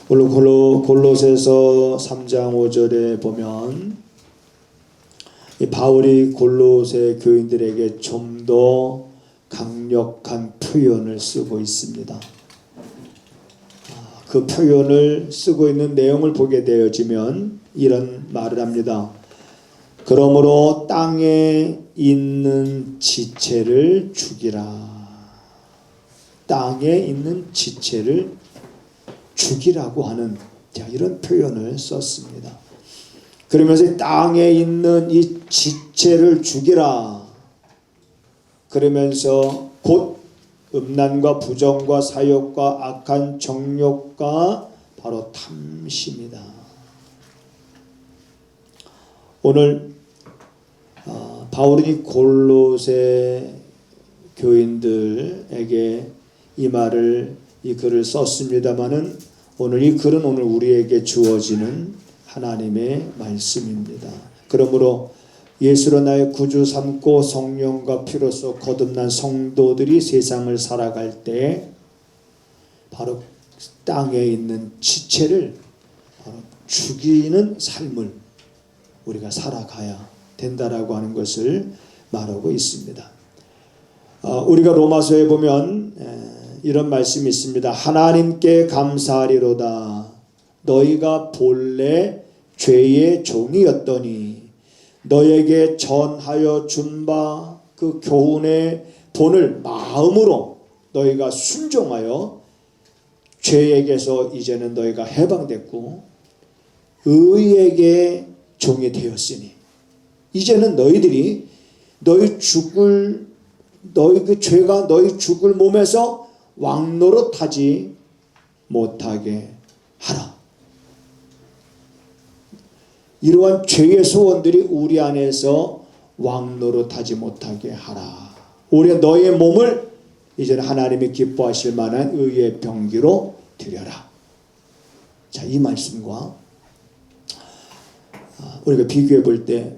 물론 골로새서 3장 5절에 보면 이 바울이 골로새 교인들에게 좀 더 강력한 표현을 쓰고 있습니다. 그 표현을 쓰고 있는 내용을 보게 되어지면 이런 말을 합니다. 그러므로 땅에 있는 지체를 죽이라. 땅에 있는 지체를 죽이라고 하는 이런 표현을 썼습니다. 그러면서 땅에 있는 이 지체를 죽이라. 그러면서 곧 음란과 부정과 사욕과 악한 정욕과 바로 탐심이다. 오늘 바울이 골로새 교인들에게 이 글을 썼습니다마는 오늘 이 글은 오늘 우리에게 주어지는 하나님의 말씀입니다. 그러므로 예수로 나의 구주 삼고 성령과 피로써 거듭난 성도들이 세상을 살아갈 때 바로 땅에 있는 지체를 바로 죽이는 삶을 우리가 살아가야 된다라고 하는 것을 말하고 있습니다. 우리가 로마서에 보면 이런 말씀이 있습니다. 하나님께 감사하리로다. 너희가 본래 죄의 종이었더니 너에게 전하여 준 바 그 교훈의 본을 마음으로 너희가 순종하여 죄에게서 이제는 너희가 해방됐고 의에게 종이 되었으니 이제는 너희들이 너희 그 죄가 너희 죽을 몸에서 왕노릇하지 못하게 하라. 이러한 죄의 소원들이 우리 안에서 왕노릇하지 못하게 하라. 우리 너의 몸을 이제는 하나님이 기뻐하실 만한 의의 병기로 드려라. 자, 이 말씀과 우리가 비교해 볼 때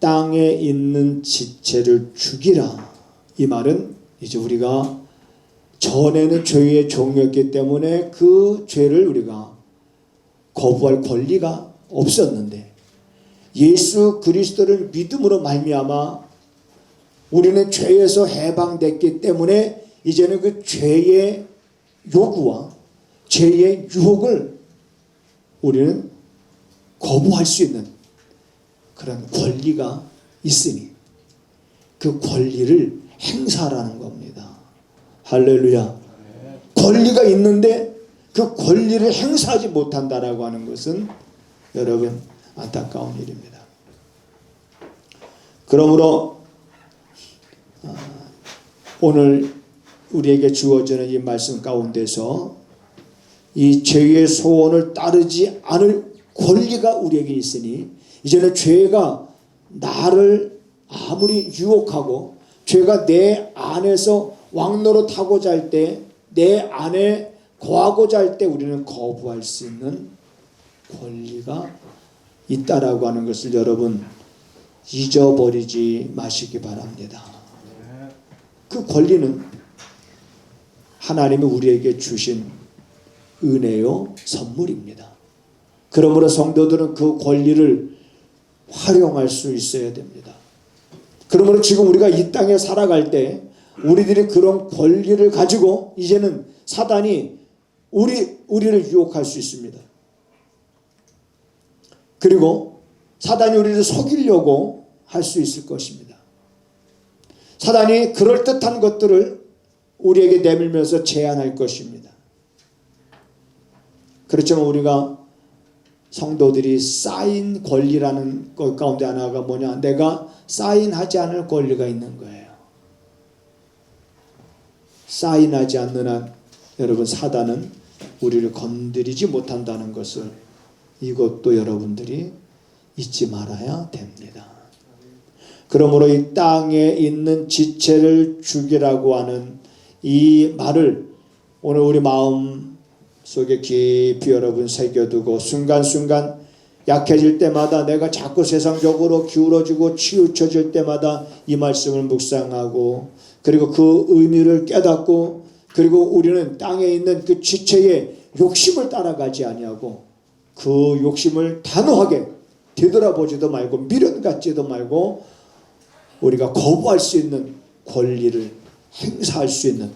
땅에 있는 지체를 죽이라. 이 말은 이제 우리가 전에는 죄의 종이었기 때문에 그 죄를 우리가 거부할 권리가 없었는데 예수 그리스도를 믿음으로 말미암아 우리는 죄에서 해방됐기 때문에 이제는 그 죄의 요구와 죄의 유혹을 우리는 거부할 수 있는 그런 권리가 있으니 그 권리를 행사하라는 겁니다. 할렐루야. 권리가 있는데 그 권리를 행사하지 못한다라고 하는 것은 여러분 안타까운 일입니다. 그러므로 오늘 우리에게 주어지는 이 말씀 가운데서 이 죄의 소원을 따르지 않을 권리가 우리에게 있으니 이제는 죄가 나를 아무리 유혹하고 죄가 내 안에서 왕노릇하고자 할 때 내 안에 거하고자 할 때 우리는 거부할 수 있는 권리가 있다라고 하는 것을 여러분 잊어버리지 마시기 바랍니다. 그 권리는 하나님이 우리에게 주신 은혜요 선물입니다. 그러므로 성도들은 그 권리를 활용할 수 있어야 됩니다. 그러므로 지금 우리가 이 땅에 살아갈 때 우리들이 그런 권리를 가지고 이제는 사단이 우리를 유혹할 수 있습니다. 그리고 사단이 우리를 속이려고 할 수 있을 것입니다. 사단이 그럴듯한 것들을 우리에게 내밀면서 제안할 것입니다. 그렇지만 우리가 성도들이 쌓인 권리라는 것 가운데 하나가 뭐냐? 내가 사인하지 않을 권리가 있는 거예요. 사인하지 않는 한 여러분 사단은 우리를 건드리지 못한다는 것을 이것도 여러분들이 잊지 말아야 됩니다. 그러므로 이 땅에 있는 지체를 죽이라고 하는 이 말을 오늘 우리 마음 속에 깊이 여러분 새겨두고 순간순간 약해질 때마다 내가 자꾸 세상적으로 기울어지고 치우쳐질 때마다 이 말씀을 묵상하고 그리고 그 의미를 깨닫고 그리고 우리는 땅에 있는 그 지체의 욕심을 따라가지 아니하고 그 욕심을 단호하게 되돌아보지도 말고 미련 갖지도 말고 우리가 거부할 수 있는 권리를 행사할 수 있는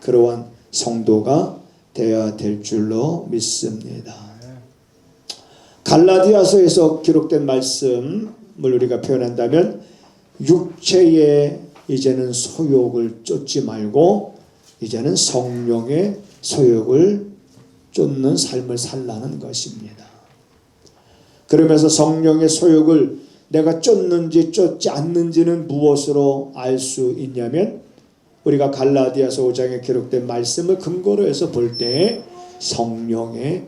그러한 성도가 되어야 될 줄로 믿습니다. 갈라디아서에서 기록된 말씀을 우리가 표현한다면 육체의 이제는 소욕을 쫓지 말고 이제는 성령의 소욕을 쫓는 삶을 살라는 것입니다. 그러면서 성령의 소욕을 내가 쫓는지 쫓지 않는지는 무엇으로 알 수 있냐면 우리가 갈라디아서 5장에 기록된 말씀을 근거로 해서 볼 때 성령의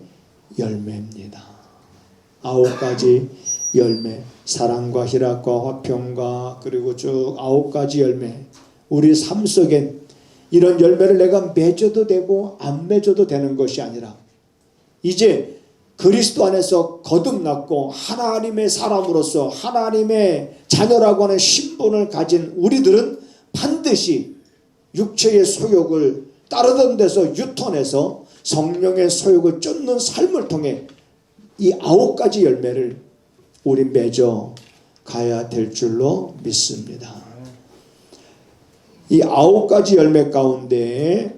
열매입니다. 9가지 열매, 사랑과 희락과 화평과 그리고 쭉 9가지 열매. 우리 삶 속엔 이런 열매를 내가 맺어도 되고 안 맺어도 되는 것이 아니라 이제 그리스도 안에서 거듭났고 하나님의 사람으로서 하나님의 자녀라고 하는 신분을 가진 우리들은 반드시 육체의 소욕을 따르던 데서 유턴해서 성령의 소욕을 쫓는 삶을 통해 이 9가지 열매를 우리 맺어 가야 될 줄로 믿습니다. 이 9가지 열매 가운데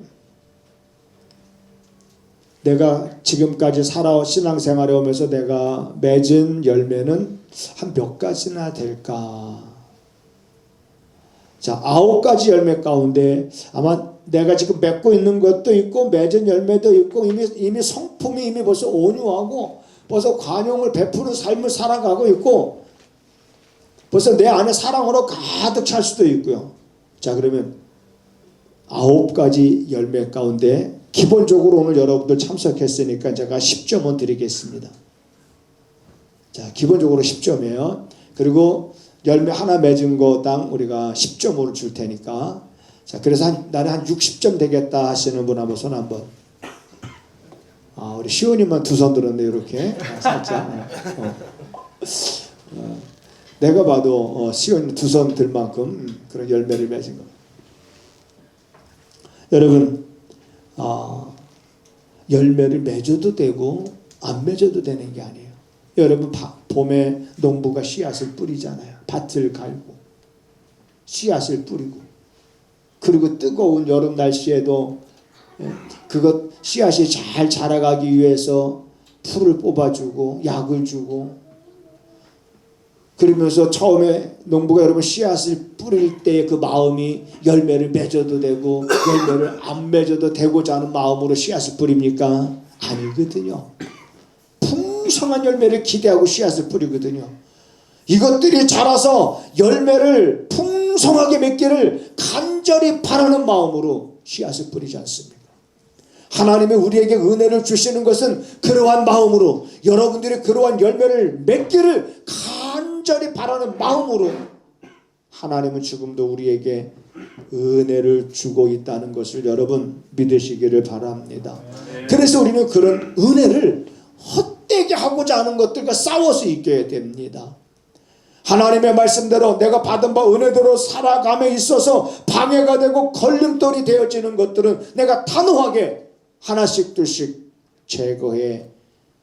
내가 지금까지 신앙생활에 오면서 내가 맺은 열매는 한 몇 가지나 될까? 자, 9가지 열매 가운데 아마 내가 지금 맺고 있는 것도 있고 맺은 열매도 있고 이미 성품이 이미 벌써 온유하고 벌써 관용을 베푸는 삶을 살아가고 있고 벌써 내 안에 사랑으로 가득 찰 수도 있고요. 자, 그러면 9가지 열매 가운데 기본적으로 오늘 여러분들 참석했으니까 제가 10점은 드리겠습니다. 자, 기본적으로 10점이에요. 그리고 열매 하나 맺은 거당 우리가 10점으로 줄 테니까. 자, 그래서 나는 한 60점 되겠다 하시는 분 한번 손 한번. 우리 시온이만 두 손 들었네, 이렇게. 살짝. 내가 봐도 시온이 두 손 들 만큼 그런 열매를 맺은 거. 여러분, 열매를 맺어도 되고 안 맺어도 되는 게 아니에요. 여러분, 봄에 농부가 씨앗을 뿌리잖아요. 밭을 갈고 씨앗을 뿌리고 그리고 뜨거운 여름 날씨에도 그것 씨앗이 잘 자라가기 위해서 풀을 뽑아주고 약을 주고 그러면서 처음에 농부가 여러분 씨앗을 뿌릴 때의 그 마음이 열매를 맺어도 되고 열매를 안 맺어도 되고자 하는 마음으로 씨앗을 뿌립니까? 아니거든요. 풍성한 열매를 기대하고 씨앗을 뿌리거든요. 이것들이 자라서 열매를 풍성하게 맺기를 간절히 바라는 마음으로 씨앗을 뿌리지 않습니까? 하나님이 우리에게 은혜를 주시는 것은 그러한 마음으로 여러분들이 그러한 열매를 맺기를 간절히 바라는 마음으로 하나님은 지금도 우리에게 은혜를 주고 있다는 것을 여러분 믿으시기를 바랍니다. 그래서 우리는 그런 은혜를 헛되게 하고자 하는 것들과 싸워서 이겨야 됩니다. 하나님의 말씀대로 내가 받은 바 은혜대로 살아감에 있어서 방해가 되고 걸림돌이 되어지는 것들은 내가 단호하게 하나씩 둘씩 제거해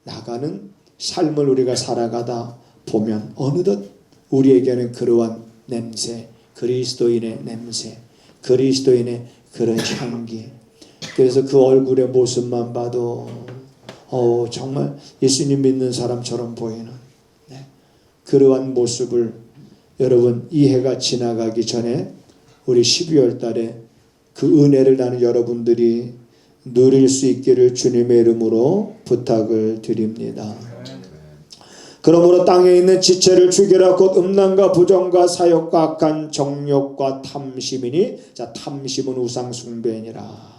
나가는 삶을 우리가 살아가다 보면 어느덧 우리에게는 그러한 냄새, 그리스도인의 냄새, 그리스도인의 그런 향기, 그래서 그 얼굴의 모습만 봐도 정말 예수님 믿는 사람처럼 보이는 그러한 모습을 여러분 이 해가 지나가기 전에 우리 12월 달에 그 은혜를 나는 여러분들이 누릴 수 있기를 주님의 이름으로 부탁을 드립니다. 그러므로 땅에 있는 지체를 죽이라. 곧 음란과 부정과 사욕과 악한 정욕과 탐심이니. 자, 탐심은 우상 숭배니라.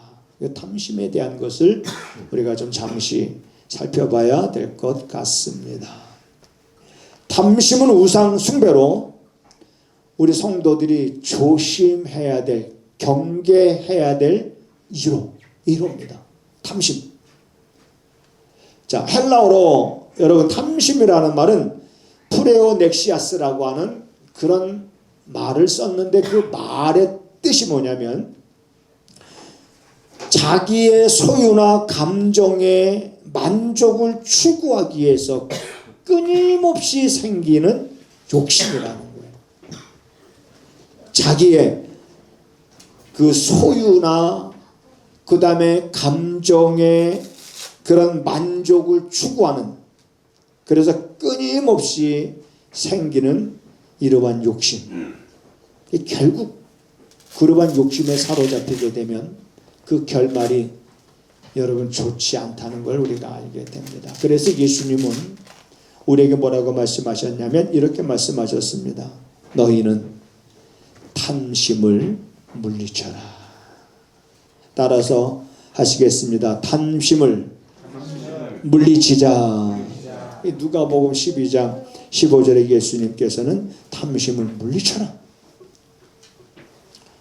탐심에 대한 것을 우리가 좀 잠시 살펴봐야 될 것 같습니다. 탐심은 우상 숭배로 우리 성도들이 조심해야 될, 경계해야 될 1호입니다. 탐심. 자, 헬라어로 여러분 탐심이라는 말은 프레오넥시아스라고 하는 그런 말을 썼는데 그 말의 뜻이 뭐냐면, 자기의 소유나 감정의 만족을 추구하기 위해서 끊임없이 생기는 욕심이라는 거예요. 자기의 그 소유나 그 다음에 감정의 그런 만족을 추구하는, 그래서 끊임없이 생기는 이러한 욕심. 결국 그러한 욕심에 사로잡히게 되면 그 결말이 여러분 좋지 않다는 걸 우리가 알게 됩니다. 그래서 예수님은 우리에게 뭐라고 말씀하셨냐면 이렇게 말씀하셨습니다. 너희는 탐심을 물리쳐라. 따라서 하시겠습니다. 탐심을 물리치자. 누가복음 12장 15절에 예수님께서는 탐심을 물리쳐라.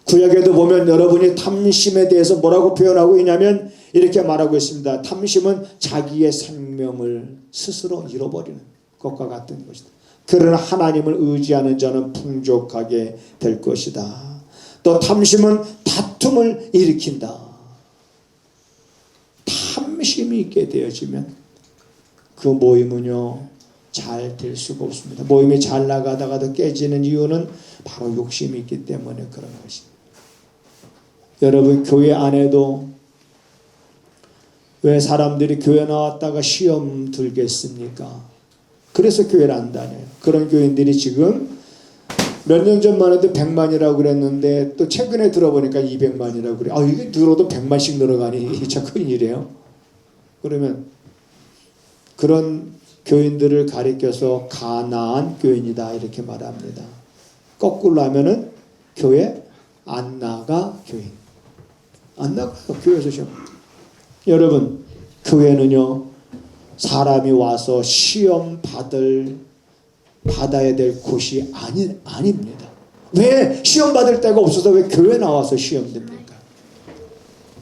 구약에도 보면 여러분이 탐심에 대해서 뭐라고 표현하고 있냐면 이렇게 말하고 있습니다. 탐심은 자기의 생명을 스스로 잃어버리는 것과 같은 것이다. 그러나 하나님을 의지하는 자는 풍족하게 될 것이다. 또 탐심은 다툼을 일으킨다. 탐심이 있게 되어지면 그 모임은요 잘 될 수가 없습니다. 모임이 잘 나가다가도 깨지는 이유는 바로 욕심이 있기 때문에 그런 것입니다. 여러분 교회 안에도 왜 사람들이 교회 나왔다가 시험 들겠습니까? 그래서 교회를 안 다녀요. 그런 교인들이 지금 몇 년 전만 해도 100만이라고 그랬는데 또 최근에 들어보니까 200만이라고 그래. 이게 늘어도 100만씩 늘어가니 참 큰일이에요. 그러면 그런 교인들을 가리켜서 가나안 교인이다 이렇게 말합니다. 거꾸로 하면은 교회 안 나가 교인. 안 나가요. 교회에서 시험. 여러분 교회는요 사람이 와서 시험 받아야 될 곳이 아닙니다. 왜 시험 받을 데가 없어서 왜 교회 나와서 시험 됩니까?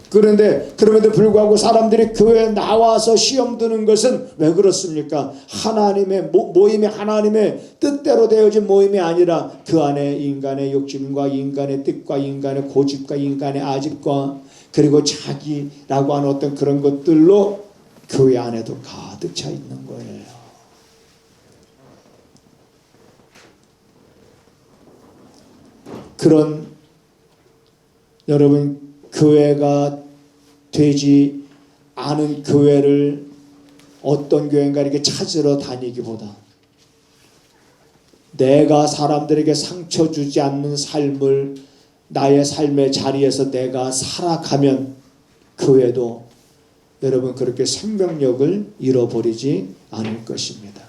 그런데 그럼에도 불구하고 사람들이 교회에 나와서 시험 드는 것은 왜 그렇습니까? 하나님의 모임이 하나님의 뜻대로 되어진 모임이 아니라 그 안에 인간의 욕심과 인간의 뜻과 인간의 고집과 인간의 아집과 그리고 자기라고 하는 어떤 그런 것들로 교회 안에도 가득 차 있는 거예요. 그런 여러분 교회가 되지 않은 교회를 어떤 교회인가 이렇게 찾으러 다니기보다 내가 사람들에게 상처 주지 않는 삶을 나의 삶의 자리에서 내가 살아가면 교회도 여러분 그렇게 생명력을 잃어버리지 않을 것입니다.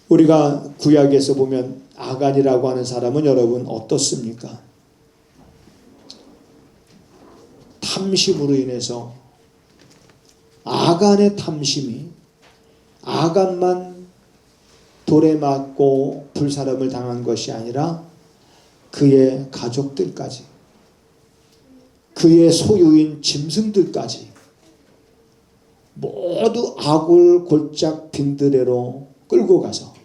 우리가 구약에서 보면 아간이라고 하는 사람은 여러분 어떻습니까? 탐심으로 인해서 아간의 탐심이 아간만 돌에 맞고 불사름을 당한 것이 아니라 그의 가족들까지 그의 소유인 짐승들까지 모두 아굴 골짝 빈드레로 끌고 가서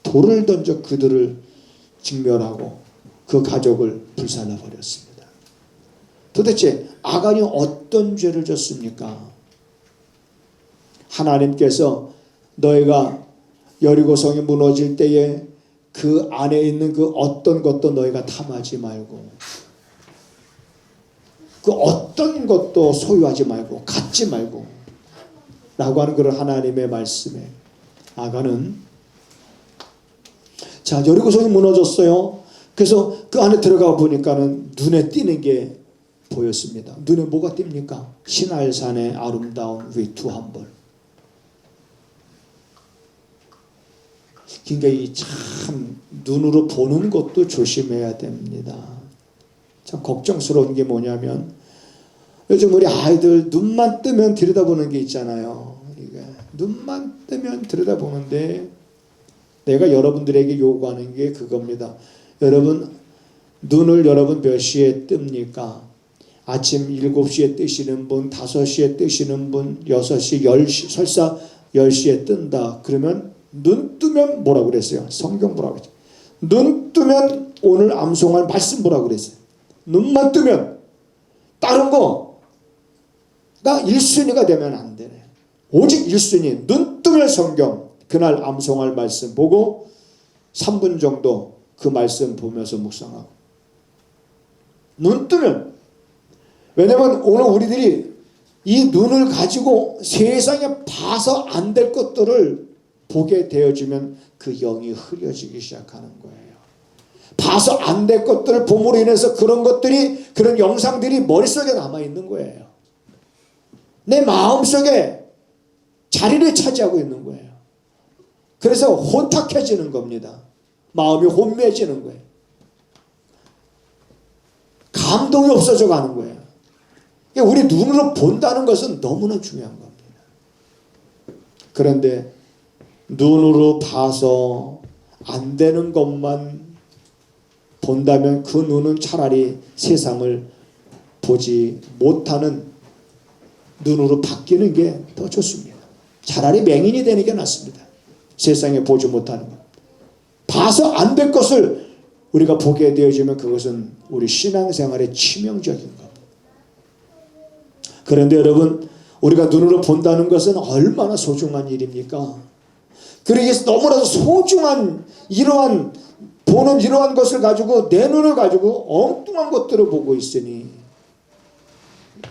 돌을 던져 그들을 직멸하고 그 가족을 불살라 버렸습니다. 도대체 아간이 어떤 죄를 졌습니까? 하나님께서 너희가 여리고성이 무너질 때에 그 안에 있는 그 어떤 것도 너희가 탐하지 말고 그 어떤 것도 소유하지 말고 갖지 말고 라고 하는 그런 하나님의 말씀에 아간은 자 여리고성이 무너졌어요. 그래서 그 안에 들어가 보니까는 눈에 띄는 게 보였습니다. 눈에 뭐가 띕니까? 시날산의 아름다운 위투 한 벌. 그러니까 참 눈으로 보는 것도 조심해야 됩니다. 참 걱정스러운 게 뭐냐면 요즘 우리 아이들 눈만 뜨면 들여다보는 게 있잖아요. 눈만 뜨면 들여다보는데 내가 여러분들에게 요구하는 게 그겁니다. 여러분 눈을 여러분 몇 시에 뜹니까? 아침 7시에 뜨시는 분, 5시에 뜨시는 분, 6시, 10시, 설사 10시에 뜬다. 그러면 눈 뜨면 뭐라고 그랬어요? 성경 뭐라고 그랬죠? 눈 뜨면 오늘 암송할 말씀 뭐라고 그랬어요? 눈만 뜨면 다른 거가 1순위가 되면 안 되네. 오직 1순위 눈 뜨면 성경, 그날 암송할 말씀 보고 3분 정도 그 말씀 보면서 묵상하고. 눈 뜨면, 왜냐면 오늘 우리들이 이 눈을 가지고 세상에 봐서 안 될 것들을 보게 되어지면 그 영이 흐려지기 시작하는 거예요. 봐서 안 될 것들을 봄으로 인해서 그런 것들이, 그런 영상들이 머릿속에 남아있는 거예요. 내 마음속에 자리를 차지하고 있는 거예요. 그래서 혼탁해지는 겁니다. 마음이 혼미해지는 거예요. 감동이 없어져 가는 거예요. 우리 눈으로 본다는 것은 너무나 중요한 겁니다. 그런데 눈으로 봐서 안 되는 것만 본다면 그 눈은 차라리 세상을 보지 못하는 눈으로 바뀌는 게 더 좋습니다. 차라리 맹인이 되는 게 낫습니다. 세상에 보지 못하는 것. 봐서 안 될 것을 우리가 보게 되어지면 그것은 우리 신앙생활에 치명적인 겁니다. 그런데 여러분, 우리가 눈으로 본다는 것은 얼마나 소중한 일입니까? 그러기에 너무나도 소중한 이러한 보는 이러한 것을 가지고 내 눈을 가지고 엉뚱한 것들을 보고 있으니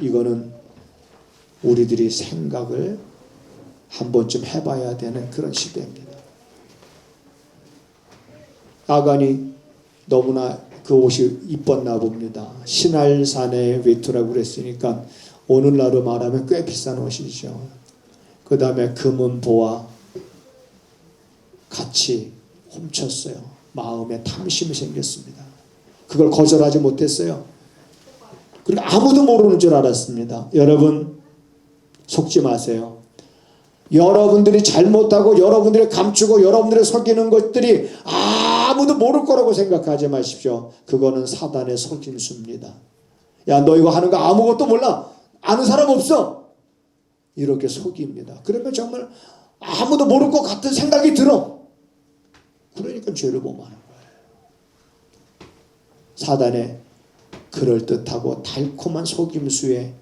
이거는 우리들이 생각을 한 번쯤 해봐야 되는 그런 시대입니다. 아간이 너무나 그 옷이 이뻤나 봅니다. 신할산의 외투라고 그랬으니까 오늘날로 말하면 꽤 비싼 옷이죠. 그 다음에 금은 보화 같이 훔쳤어요. 마음에 탐심이 생겼습니다. 그걸 거절하지 못했어요. 그리고 아무도 모르는 줄 알았습니다. 여러분 속지 마세요. 여러분들이 잘못하고 여러분들이 감추고 여러분들이 속이는 것들이 아무도 모를 거라고 생각하지 마십시오. 그거는 사단의 속임수입니다. 야, 너 이거 하는 거 아무것도 몰라. 아는 사람 없어. 이렇게 속입니다. 그러면 정말 아무도 모를 것 같은 생각이 들어. 그러니까 죄를 범하는 거예요. 사단의 그럴듯하고 달콤한 속임수에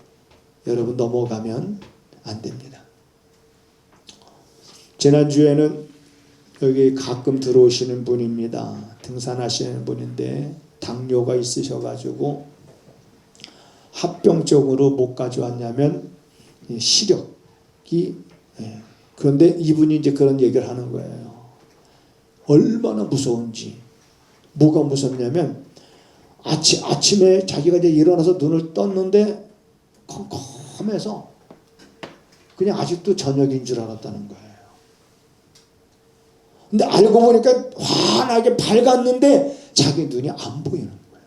여러분 넘어가면 안 됩니다. 지난주에는 여기 가끔 들어오시는 분입니다. 등산하시는 분인데 당뇨가 있으셔가지고 합병증으로 못 가져왔냐면 시력이, 그런데 이분이 이제 그런 얘기를 하는 거예요. 얼마나 무서운지. 뭐가 무섭냐면 아침에 자기가 이제 일어나서 눈을 떴는데 컴컴해서 그냥 아직도 저녁인 줄 알았다는 거예요. 근데 알고 보니까 환하게 밝았는데 자기 눈이 안 보이는 거예요.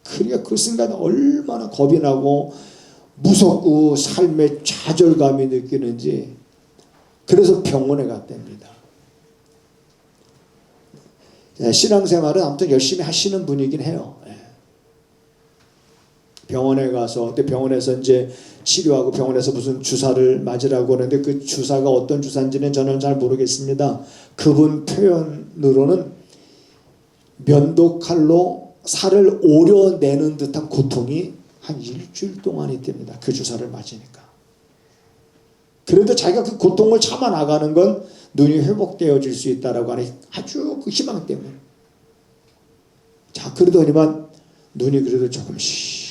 그러니까 그 순간 얼마나 겁이 나고 무섭고 삶의 좌절감이 느끼는지. 그래서 병원에 갔답니다. 신앙생활은 아무튼 열심히 하시는 분이긴 해요. 병원에 가서, 근데 병원에서 이제 치료하고 병원에서 무슨 주사를 맞으라고 하는데 그 주사가 어떤 주사인지는 저는 잘 모르겠습니다. 그분 표현으로는 면도칼로 살을 오려내는 듯한 고통이 한 일주일 동안 있답니다. 그 주사를 맞으니까. 그래도 자기가 그 고통을 참아 나가는 건 눈이 회복되어질 수 있다라고 하는 아주 그 희망 때문에. 자, 그러더니만 눈이 그래도 조금씩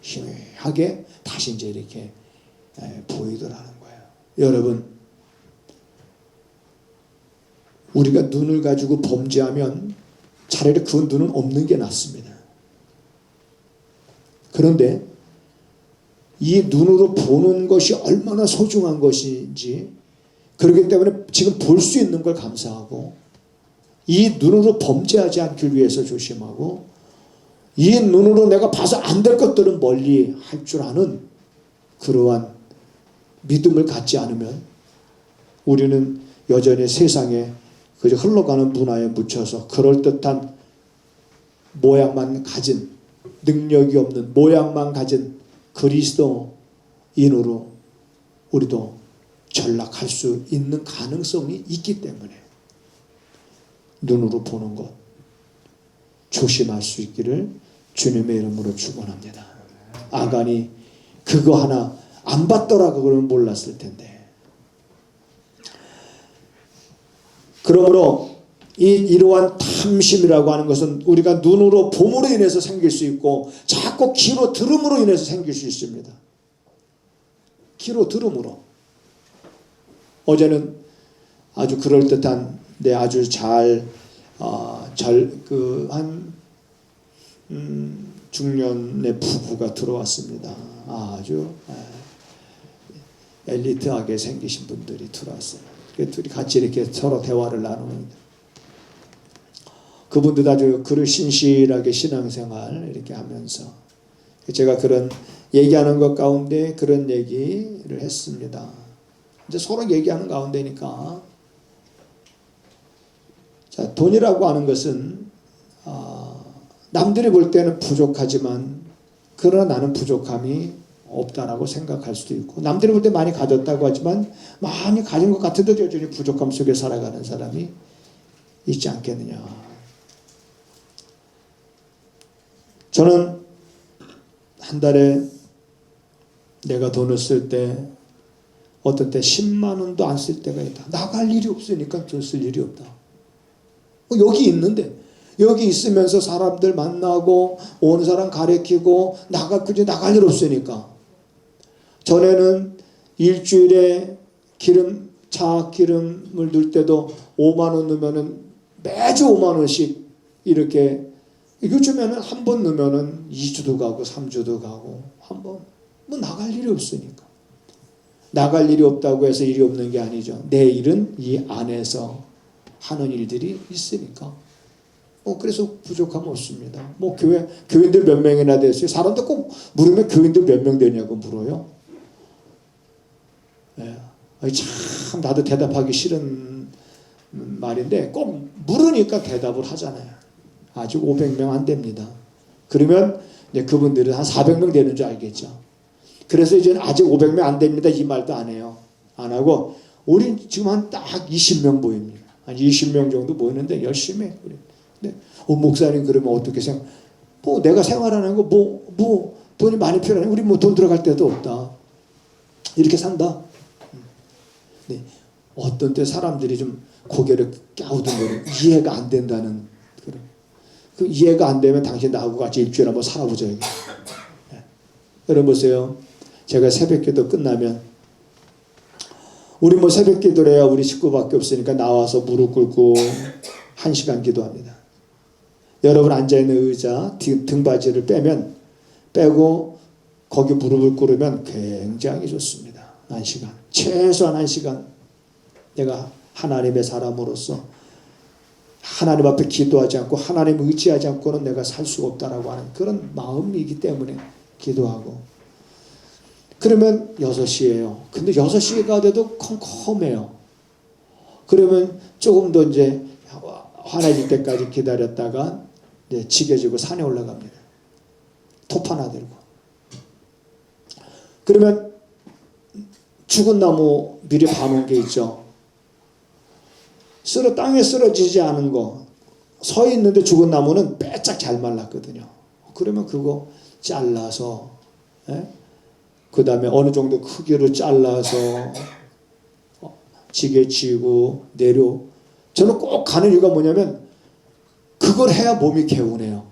희미하게 다시 이제 이렇게 보이더라는 거예요. 여러분, 우리가 눈을 가지고 범죄하면 차라리 그 눈은 없는 게 낫습니다. 그런데 이 눈으로 보는 것이 얼마나 소중한 것인지, 그렇기 때문에 지금 볼 수 있는 걸 감사하고 이 눈으로 범죄하지 않기 위해서 조심하고 이 눈으로 내가 봐서 안 될 것들은 멀리 할 줄 아는 그러한 믿음을 갖지 않으면 우리는 여전히 세상에 그저 흘러가는 문화에 묻혀서 그럴듯한 모양만 가진, 능력이 없는 모양만 가진 그리스도인으로 우리도 전락할 수 있는 가능성이 있기 때문에 눈으로 보는 것 조심할 수 있기를 주님의 이름으로 축원합니다. 아간이 그거 하나 안 받더라고 그러면 몰랐을 텐데. 그러므로 이러한 탐심이라고 하는 것은 우리가 눈으로 봄으로 인해서 생길 수 있고 자꾸 귀로 들음으로 인해서 생길 수 있습니다. 귀로 들음으로. 어제는 아주 그럴듯한 아주 중년의 부부가 들어왔습니다. 아주 엘리트하게 생기신 분들이 들어왔어요. 둘이 같이 이렇게 서로 대화를 나눕니다. 그분들도 아주 그를 신실하게 신앙생활 이렇게 하면서 제가 그런 얘기하는 것 가운데 그런 얘기를 했습니다. 이제 서로 얘기하는 가운데니까 자, 돈이라고 하는 것은 남들이 볼 때는 부족하지만 그러나 나는 부족함이 없다라고 생각할 수도 있고 남들이 볼 때 많이 가졌다고 하지만 많이 가진 것 같은데도 여전히 부족함 속에 살아가는 사람이 있지 않겠느냐. 저는 한 달에 내가 돈을 쓸 때 어떤 때 10만 원도 안 쓸 때가 있다. 나갈 일이 없으니까 돈 쓸 일이 없다. 여기 있는데 여기 있으면서 사람들 만나고 온 사람 가르치고 그저 나갈 일 없으니까. 전에는 일주일에 차 기름을 넣을 때도 5만 원 넣으면은 매주 5만 원씩 이렇게 요즘에는 한 번 넣으면은 2주도 가고 3주도 가고 한 번 뭐 나갈 일이 없으니까. 나갈 일이 없다고 해서 일이 없는 게 아니죠. 내 일은 이 안에서 하는 일들이 있으니까. 그래서 부족함 없습니다. 교인들 몇 명이나 됐어요? 사람들 꼭 물으면 교인들 몇 명 되냐고 물어요. 참 나도 대답하기 싫은 말인데 꼭 물으니까 대답을 하잖아요. 아직 500명 안 됩니다. 그러면 이제 그분들은 한 400명 되는 줄 알겠죠. 그래서 이제 아직 500명 안 됩니다. 이 말도 안 해요. 안 하고 우린 지금 한 딱 20명 보입니다. 한 20명 정도 보이는데 열심히 해. 네. 목사님 그러면 어떻게 내가 생활하는 거 돈이 많이 필요하네. 우리 돈 들어갈 데도 없다. 이렇게 산다. 네. 어떤 때 사람들이 좀 고개를 갸우뚱거려 이해가 안 된다는 그 이해가 안 되면 당신 나하고 같이 일주일 한번 살아보자. 네. 여러분 보세요. 제가 새벽기도 끝나면 우리 새벽기도를 해야 우리 식구밖에 없으니까 나와서 무릎 꿇고 1시간 기도합니다. 여러분 앉아있는 의자 등받이를 빼고 거기 무릎을 꿇으면 굉장히 좋습니다. 1시간 최소한 1시간 내가 하나님의 사람으로서 하나님 앞에 기도하지 않고 하나님 의지하지 않고는 내가 살 수가 없다라고 하는 그런 마음이기 때문에 기도하고 그러면 6시예요. 근데 6시가 돼도 컴컴해요. 그러면 조금 더 이제 환해질 때까지 기다렸다가 이제 지겨지고 산에 올라갑니다. 톱 하나 들고. 그러면 죽은 나무 미리 봐놓은 게 있죠. 땅에 쓰러지지 않은 거. 서 있는데 죽은 나무는 빼짝 잘 말랐거든요. 그러면 그거 잘라서 그 다음에 어느 정도 크기로 잘라서 지게치고 저는 꼭 가는 이유가 뭐냐면 그걸 해야 몸이 개운해요.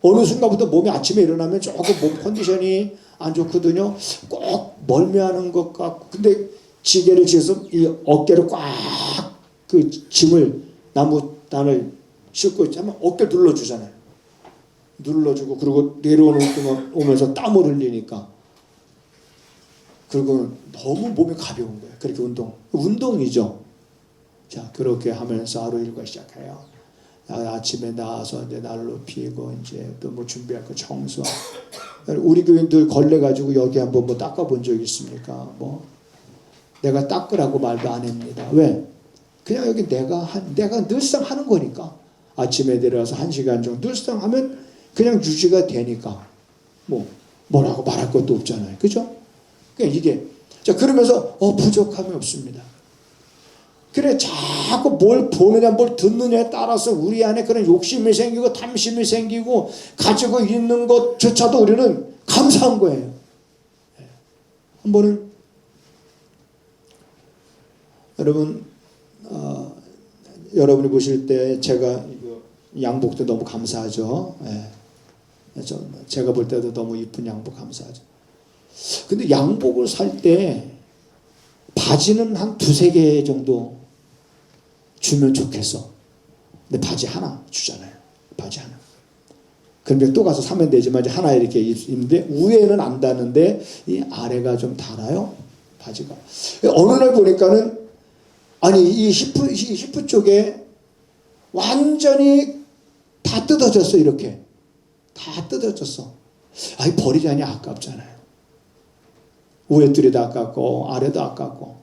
어느 순간부터 몸이 아침에 일어나면 조금 몸 컨디션이 안 좋거든요. 꼭 멀미하는 것 같고 근데 지게를 지어서 이 어깨를 꽉 그 짐을 나무단을 싣고 있자면 어깨를 눌러주잖아요. 눌러주고 그리고 내려오면서 땀을 흘리니까 그리고 너무 몸이 가벼운 거예요. 그렇게 운동이죠. 자 그렇게 하면서 하루 일과 시작해요. 아침에 나와서 이제 난로 피고 이제 또 준비할 거 청소. 우리 교인들 걸레 가지고 여기 한번 닦아본 적 있습니까? 내가 닦으라고 말도 안 합니다. 왜? 그냥 여기 내가 늘상 하는 거니까. 아침에 내려와서 1시간 정도 늘상 하면 그냥 유지가 되니까 뭐라고 말할 것도 없잖아요. 그죠? 그러니까 이게 자 그러면서 부족함이 없습니다. 그래 자꾸 뭘 보느냐 뭘 듣느냐에 따라서 우리 안에 그런 욕심이 생기고 탐심이 생기고 가지고 있는 것조차도 우리는 감사한 거예요. 한 번은 여러분 여러분이 보실 때 제가 양복도 너무 감사하죠. 제가 볼 때도 너무 이쁜 양복 감사하죠. 근데 양복을 살 때 바지는 한 두세 개 정도 주면 좋겠어. 근데 바지 하나 주잖아요. 바지 하나. 그런데 또 가서 사면 되지만 이제 하나 이렇게 입는데 위에는 안 닿는데 이 아래가 좀 달아요. 바지가. 어느 날 보니까는 아니 이 히프 쪽에 완전히 다 뜯어졌어. 이렇게 다 뜯어졌어. 아이 버리자니 아깝잖아요. 위에 뜰이 다 아깝고 아래도 아깝고.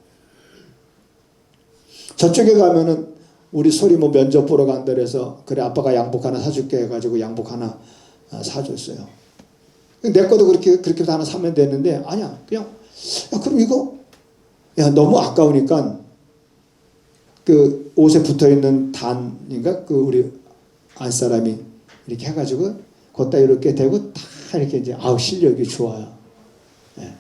저쪽에 가면은 우리 소리 뭐 면접 보러 간다 그래서 그래 아빠가 양복 하나 사줄게 해가지고 양복 하나 사줬어요. 내 것도 그렇게 하나 사면 되는데 아니야 그냥 야 그럼 이거 야 너무 아까우니까 그 옷에 붙어있는 단인가 그 우리 안사람이 이렇게 해가지고 걷다 이렇게 대고 다 이렇게 이제 아우 실력이 좋아요. 예.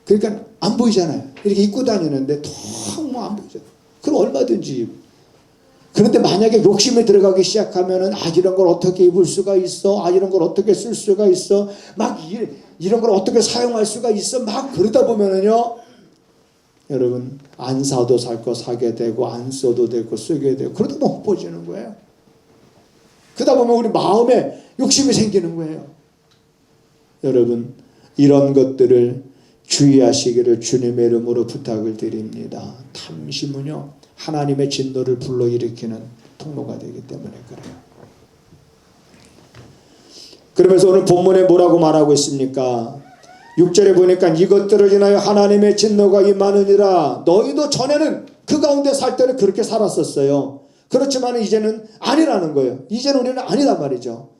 그러니까 안 보이잖아요. 이렇게 입고 다니는데 텅 안 보이죠. 그럼 얼마든지. 그런데 만약에 욕심에 들어가기 시작하면은 아 이런 걸 어떻게 입을 수가 있어, 아 이런 걸 어떻게 쓸 수가 있어, 막 이런 걸 어떻게 사용할 수가 있어, 막 그러다 보면은요, 여러분 안 사도 살 거 사게 되고 안 써도 되고 쓰게 되고 그러다 보면 헛보지는 거예요. 그러다 보면 우리 마음에 욕심이 생기는 거예요. 여러분 이런 것들을 주의하시기를 주님의 이름으로 부탁을 드립니다. 탐심은요 하나님의 진노를 불러일으키는 통로가 되기 때문에 그래요. 그러면서 오늘 본문에 뭐라고 말하고 있습니까? 6절에 보니까 이것들을 인하여 하나님의 진노가 임하느니라. 너희도 전에는 그 가운데 살 때는 그렇게 살았었어요. 그렇지만 이제는 아니라는 거예요. 이제는 우리는 아니란 말이죠.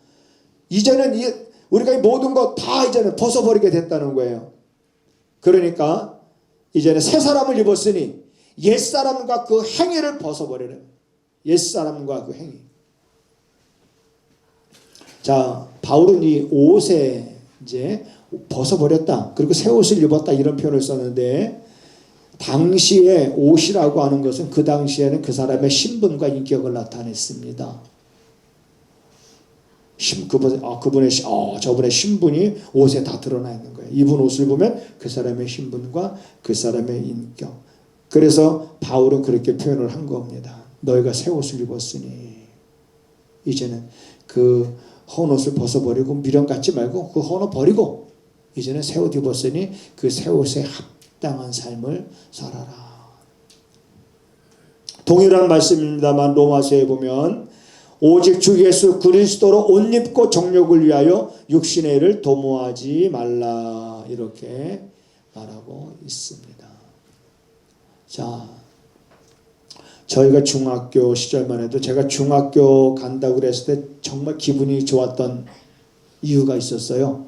이제는 우리가 이 모든 것 다 이제는 벗어버리게 됐다는 거예요. 그러니까 이제는 새 사람을 입었으니 옛사람과 그 행위를 벗어버리는 옛사람과 그 행위. 자, 바울은 이 옷에 이제 벗어버렸다. 그리고 새 옷을 입었다. 이런 표현을 썼는데 당시에 옷이라고 하는 것은 그 당시에는 그 사람의 신분과 인격을 나타냈습니다. 저분의 신분이 옷에 다 드러나 있는 거예요. 입은 옷을 보면 그 사람의 신분과 그 사람의 인격. 그래서 바울은 그렇게 표현을 한 겁니다. 너희가 새 옷을 입었으니 이제는 그 헌옷을 벗어버리고 미련 갖지 말고 그 헌옷 버리고 이제는 새 옷 입었으니 그 새 옷에 합당한 삶을 살아라. 동일한 말씀입니다만 로마서에 보면 오직 주 예수 그리스도로 옷 입고 정욕을 위하여 육신의 일을 도모하지 말라 이렇게 말하고 있습니다. 자, 저희가 중학교 시절만 해도 제가 중학교 간다고 그랬을 때 정말 기분이 좋았던 이유가 있었어요.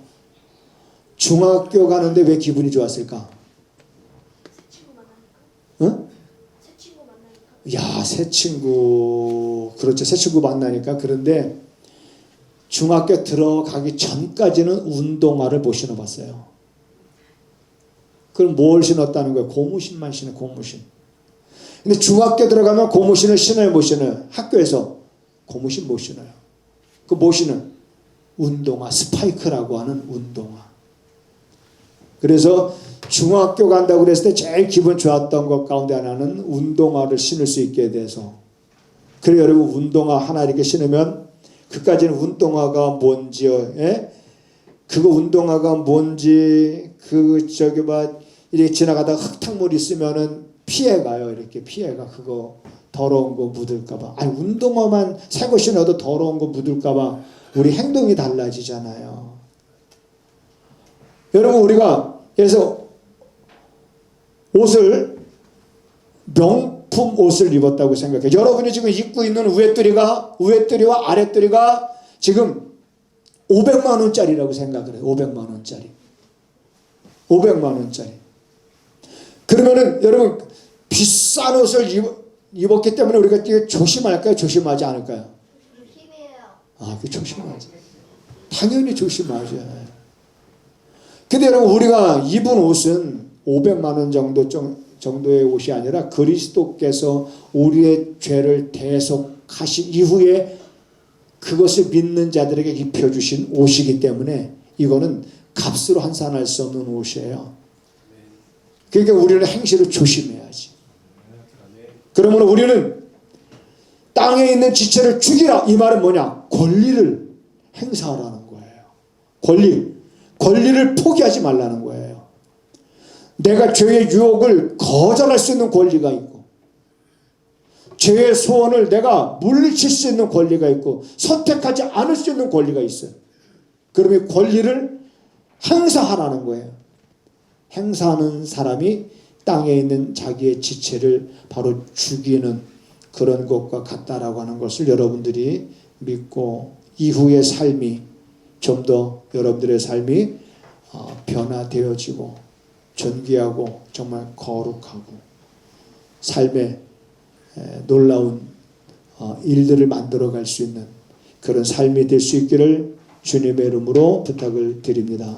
중학교 가는데 왜 기분이 좋았을까? 새 친구 만나니까. 응? 새 친구 만나니까. 야, 새 친구. 그렇죠. 새 친구 만나니까. 그런데 중학교 들어가기 전까지는 운동화를 못 신어봤어요. 그럼 뭘 신었다는 거예요? 고무신만 신어요. 고무신. 근데 중학교 들어가면 고무신을 신어요? 못 신어요? 학교에서 고무신 못 신어요. 그 못 신은 운동화, 스파이크라고 하는 운동화. 그래서 중학교 간다고 그랬을 때 제일 기분 좋았던 것 가운데 하나는 운동화를 신을 수 있게 돼서. 그래 여러분 운동화 하나 이렇게 신으면 그까지는 운동화가 뭔지요? 예? 그거 운동화가 뭔지 이렇게 지나가다가 흙탕물 있으면은 피해가요. 이렇게 피해가 그거 더러운 거 묻을까봐. 아니 운동화만 새 거 신어도 더러운 거 묻을까봐 우리 행동이 달라지잖아요. 여러분 우리가 그래서 옷을 명품 옷을 입었다고 생각해요. 여러분이 지금 입고 있는 위에뜨리와 아래뜨리가 지금 500만 원짜리라고 생각을 해요. 500만 원짜리. 500만 원짜리. 그러면은 여러분 비싼 옷을 입었기 때문에 우리가 이게 조심할까요? 조심하지 않을까요? 조심해요. 아, 그 조심하지. 당연히 조심하죠. 근데 여러분, 우리가 입은 옷은 500만 원 정도의 옷이 아니라 그리스도께서 우리의 죄를 대속하신 이후에 그것을 믿는 자들에게 입혀주신 옷이기 때문에 이거는 값으로 환산할 수 없는 옷이에요. 그러니까 우리는 행실을 조심해야지. 그러면 우리는 땅에 있는 지체를 죽이라. 이 말은 뭐냐? 권리를 행사하라는 거예요. 권리를 포기하지 말라는 거예요. 내가 죄의 유혹을 거절할 수 있는 권리가 있고, 죄의 소원을 내가 물리칠 수 있는 권리가 있고, 선택하지 않을 수 있는 권리가 있어요. 그러면 권리를 행사하라는 거예요. 행사하는 사람이 땅에 있는 자기의 지체를 바로 죽이는 그런 것과 같다라고 하는 것을 여러분들이 믿고, 이후의 삶이 좀 더 여러분들의 삶이 변화되어지고 존귀하고 정말 거룩하고 삶의 놀라운 일들을 만들어갈 수 있는 그런 삶이 될 수 있기를 주님의 이름으로 부탁을 드립니다.